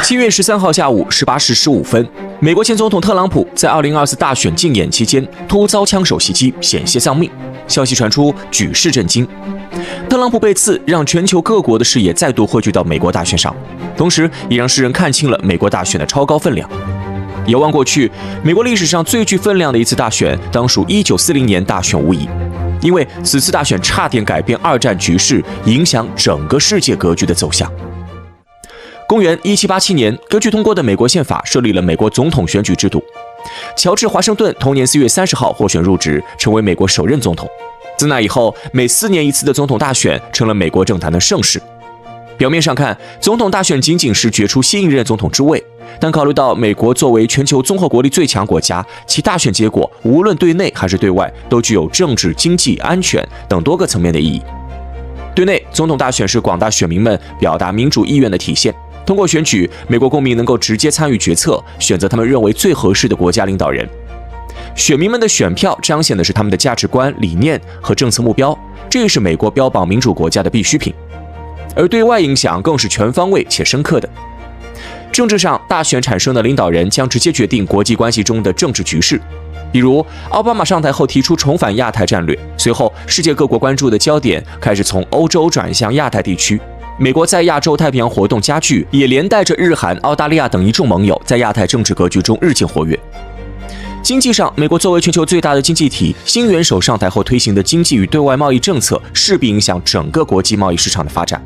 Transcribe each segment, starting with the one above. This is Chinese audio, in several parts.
7月13号下午18时15分，美国前总统特朗普在2024大选竞演期间突遭枪手袭击，险些丧命。消息传出，举世震惊。特朗普被刺，让全球各国的视野再度汇聚到美国大选上，同时也让世人看清了美国大选的超高分量。遥望过去，美国历史上最具分量的一次大选，当属1940年大选无疑。因为此次大选差点改变二战局势，影响整个世界格局的走向。公元1787年，根据通过的美国宪法设立了美国总统选举制度。乔治·华盛顿同年4月30号获选入职，成为美国首任总统。自那以后，每4年一次的总统大选成了美国政坛的盛事。表面上看，总统大选仅仅是决出新一任总统之位，但考虑到美国作为全球综合国力最强国家，其大选结果无论对内还是对外，都具有政治、经济、安全等多个层面的意义。对内，总统大选是广大选民们表达民主意愿的体现。通过选举，美国公民能够直接参与决策，选择他们认为最合适的国家领导人。选民们的选票彰显的是他们的价值观、理念和政策目标，这也是美国标榜民主国家的必需品。而对外影响更是全方位且深刻的。政治上，大选产生的领导人将直接决定国际关系中的政治局势。比如，奥巴马上台后提出重返亚太战略，随后世界各国关注的焦点开始从欧洲转向亚太地区。美国在亚洲太平洋活动加剧，也连带着日韩、澳大利亚等一众盟友在亚太政治格局中日渐活跃。经济上，美国作为全球最大的经济体，新元首上台后推行的经济与对外贸易政策势必影响整个国际贸易市场的发展。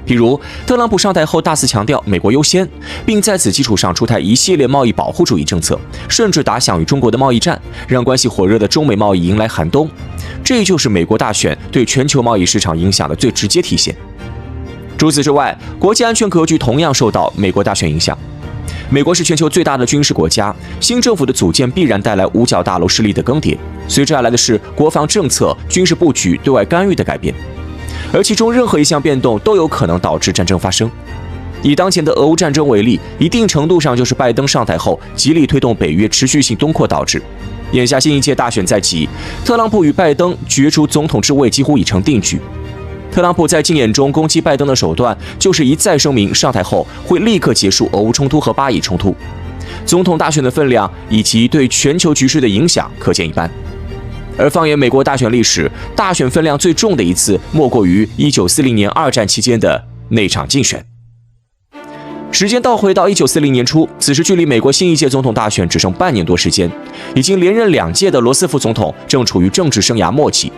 比如，特朗普上台后大肆强调美国优先，并在此基础上出台一系列贸易保护主义政策，甚至打响与中国的贸易战，让关系火热的中美贸易迎来寒冬。这就是美国大选对全球贸易市场影响的最直接体现。除此之外，国际安全格局同样受到美国大选影响。美国是全球最大的军事国家，新政府的组建必然带来五角大楼势力的更迭，随之而来的是国防政策、军事布局、对外干预的改变，而其中任何一项变动都有可能导致战争发生。以当前的俄乌战争为例，一定程度上就是拜登上台后极力推动北约持续性东扩导致。眼下新一届大选在即，特朗普与拜登决出总统之位几乎已成定局。特朗普在竞演中攻击拜登的手段，就是一再声明上台后会立刻结束俄乌冲突和巴以冲突。总统大选的分量以及对全球局势的影响可见一斑。而放眼美国大选历史，大选分量最重的一次，莫过于1940年二战期间的那场竞选。时间倒回到1940年初，此时距离美国新一届总统大选只剩半年多时间，已经连任2届的罗斯福总统正处于政治生涯末期。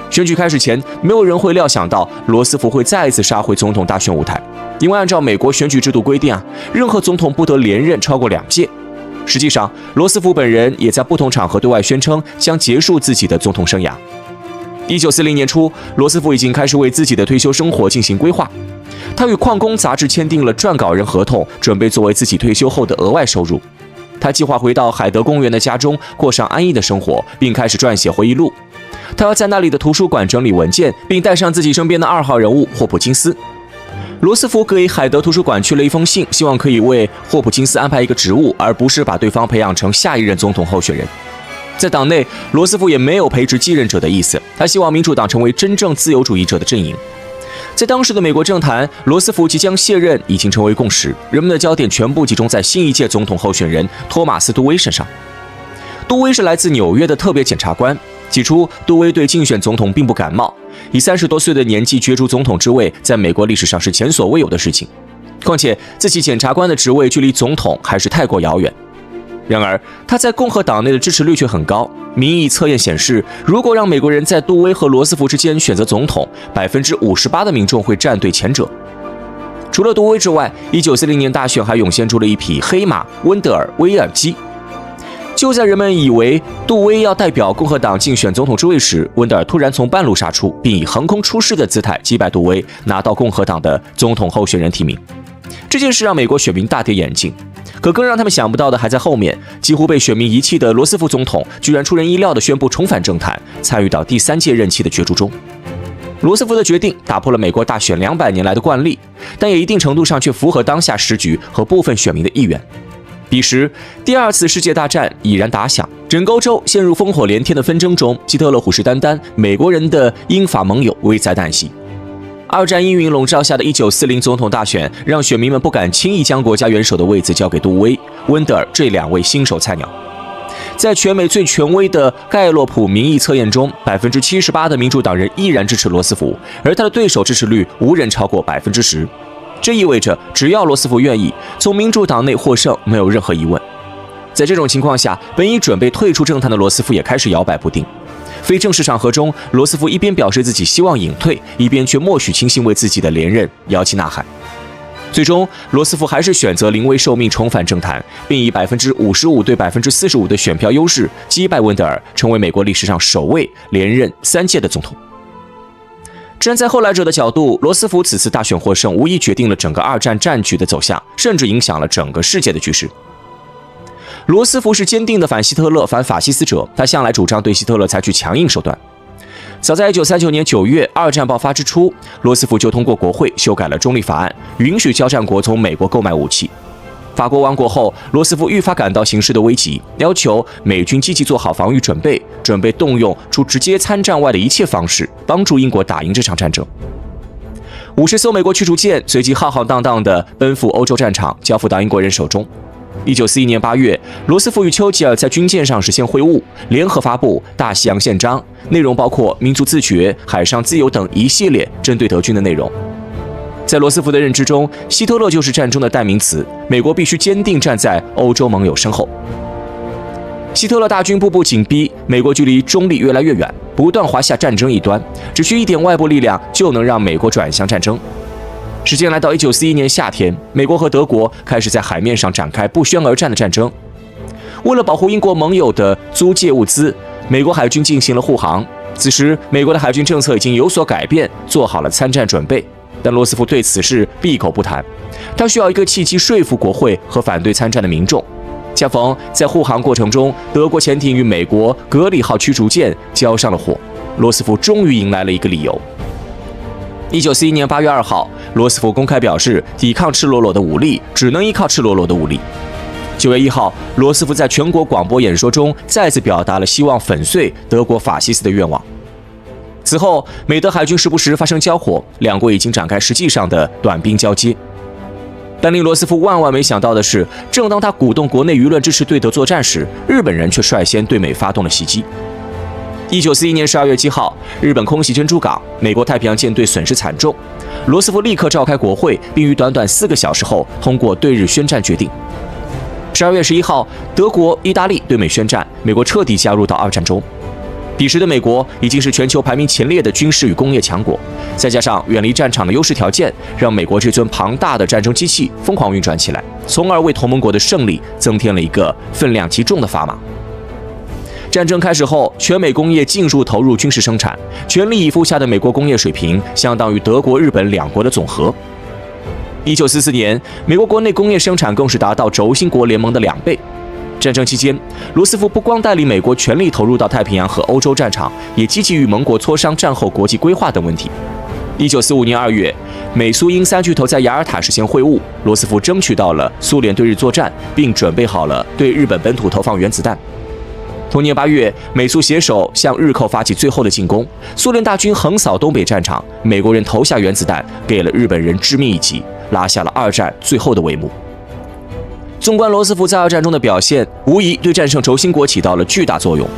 选举开始前，没有人会料想到罗斯福会再一次杀回总统大选舞台，因为按照美国选举制度规定任何总统不得连任超过2届。实际上，罗斯福本人也在不同场合对外宣称将结束自己的总统生涯。1940年初，罗斯福已经开始为自己的退休生活进行规划。他与矿工杂志签订了撰稿人合同，准备作为自己退休后的额外收入。他计划回到海德公园的家中，过上安逸的生活，并开始撰写回忆录。他要在那里的图书馆整理文件，并带上自己身边的2号人物霍普金斯。罗斯福给海德图书馆去了一封信，希望可以为霍普金斯安排一个职务，而不是把对方培养成下一任总统候选人。在党内，罗斯福也没有培植继任者的意思，他希望民主党成为真正自由主义者的阵营。在当时的美国政坛，罗斯福即将卸任已经成为共识，人们的焦点全部集中在新一届总统候选人托马斯·杜威身上。杜威是来自纽约的特别检察官。起初，杜威对竞选总统并不感冒，以30多岁的年纪角逐总统之位，在美国历史上是前所未有的事情。况且，自己检察官的职位距离总统还是太过遥远。然而，他在共和党内的支持率却很高。民意测验显示，如果让美国人在杜威和罗斯福之间选择总统，58%的民众会站队前者。除了杜威之外，1940年大选还涌现出了一匹黑马温德尔·威尔基。就在人们以为杜威要代表共和党竞选总统之位时，温德尔突然从半路杀出，并以横空出世的姿态击败杜威，拿到共和党的总统候选人提名。这件事让美国选民大跌眼镜，可更让他们想不到的还在后面。几乎被选民遗弃的罗斯福总统，居然出人意料地宣布重返政坛，参与到第3届任期的角逐中。罗斯福的决定打破了美国大选200年来的惯例，但也一定程度上却符合当下时局和部分选民的意愿。彼时，第2次世界大战已然打响，整个欧洲陷入烽火连天的纷争中，希特勒虎视眈眈，美国人的英法盟友危在旦夕。二战阴云笼罩下的1940总统大选，让选民们不敢轻易将国家元首的位子交给杜威、温德尔这两位新手菜鸟。在全美最权威的盖洛普民意测验中，78%的民主党人依然支持罗斯福，而他的对手支持率无人超过10%。这意味着，只要罗斯福愿意，从民主党内获胜没有任何疑问。在这种情况下，本已准备退出政坛的罗斯福也开始摇摆不定。非正式场合中，罗斯福一边表示自己希望隐退，一边却默许亲信为自己的连任摇旗呐喊。最终，罗斯福还是选择临危受命重返政坛，并以55%对45%的选票优势击败温德尔，成为美国历史上首位连任3届的总统。站在后来者的角度，罗斯福此次大选获胜，无疑决定了整个二战战局的走向，甚至影响了整个世界的局势。罗斯福是坚定的反希特勒、反法西斯者，他向来主张对希特勒采取强硬手段。早在1939年9月，二战爆发之初，罗斯福就通过国会修改了中立法案，允许交战国从美国购买武器。法国亡国后，罗斯福愈发感到形势的危急，要求美军积极做好防御准备，准备动用除直接参战外的一切方式，帮助英国打赢这场战争。50艘美国驱逐舰随即浩浩荡荡地奔赴欧洲战场，交付到英国人手中。1941年8月，罗斯福与丘吉尔在军舰上实现会晤，联合发布《大西洋宪章》，内容包括民族自决、海上自由等一系列针对德军的内容。在罗斯福的认知中，希特勒就是战争的代名词，美国必须坚定站在欧洲盟友身后。希特勒大军步步紧逼，美国距离中立越来越远，不断滑下战争一端，只需一点外部力量就能让美国转向战争。时间来到1941年夏天，美国和德国开始在海面上展开不宣而战的战争。为了保护英国盟友的租借物资，美国海军进行了护航。此时，美国的海军政策已经有所改变，做好了参战准备。但罗斯福对此事闭口不谈，他需要一个契机说服国会和反对参战的民众。恰逢在护航过程中，德国潜艇与美国格里号驱逐舰交上了火，罗斯福终于迎来了一个理由。1941年8月2号，罗斯福公开表示，抵抗赤裸裸的武力只能依靠赤裸裸的武力。9月1号，罗斯福在全国广播演说中再次表达了希望粉碎德国法西斯的愿望。此后，美德海军时不时发生交火，两国已经展开实际上的短兵交接。但令罗斯福万万没想到的是，正当他鼓动国内舆论支持对德作战时，日本人却率先对美发动了袭击。1941年12月7号，日本空袭珍珠港，美国太平洋舰队损失惨重。罗斯福立刻召开国会，并于短短4个小时后通过对日宣战决定。12月11号，德国、意大利对美宣战，美国彻底加入到二战中。彼时的美国已经是全球排名前列的军事与工业强国，再加上远离战场的优势条件，让美国这尊庞大的战争机器疯狂运转起来，从而为同盟国的胜利增添了一个分量极重的砝码。战争开始后，全美工业尽数投入军事生产，全力以赴下的美国工业水平相当于德国、日本两国的总和。1944年，美国国内工业生产更是达到轴心国联盟的2倍。战争期间，罗斯福不光带领美国全力投入到太平洋和欧洲战场，也积极与盟国磋商战后国际规划等问题。1945年2月，美苏英3巨头在雅尔塔实现会晤，罗斯福争取到了苏联对日作战，并准备好了对日本本土投放原子弹。同年8月，美苏携手向日寇发起最后的进攻，苏联大军横扫东北战场，美国人投下原子弹，给了日本人致命一击，拉下了二战最后的帷幕。纵观罗斯福在二战中的表现，无疑对战胜轴心国起到了巨大作用。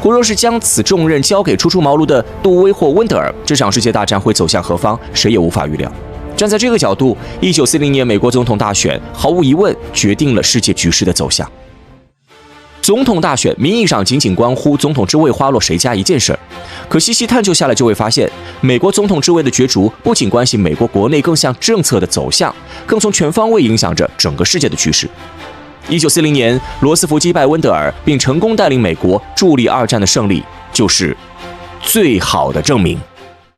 或若是将此重任交给初出茅庐的杜威或温德尔，这场世界大战会走向何方，谁也无法预料。站在这个角度，1940年美国总统大选毫无疑问决定了世界局势的走向。总统大选名义上仅仅关乎总统之位花落谁家一件事儿，可细细探究下来就会发现，美国总统之位的角逐不仅关系美国国内各项政策的走向，更从全方位影响着整个世界的趋势。1940年，罗斯福击败温德尔，并成功带领美国助力二战的胜利，就是最好的证明。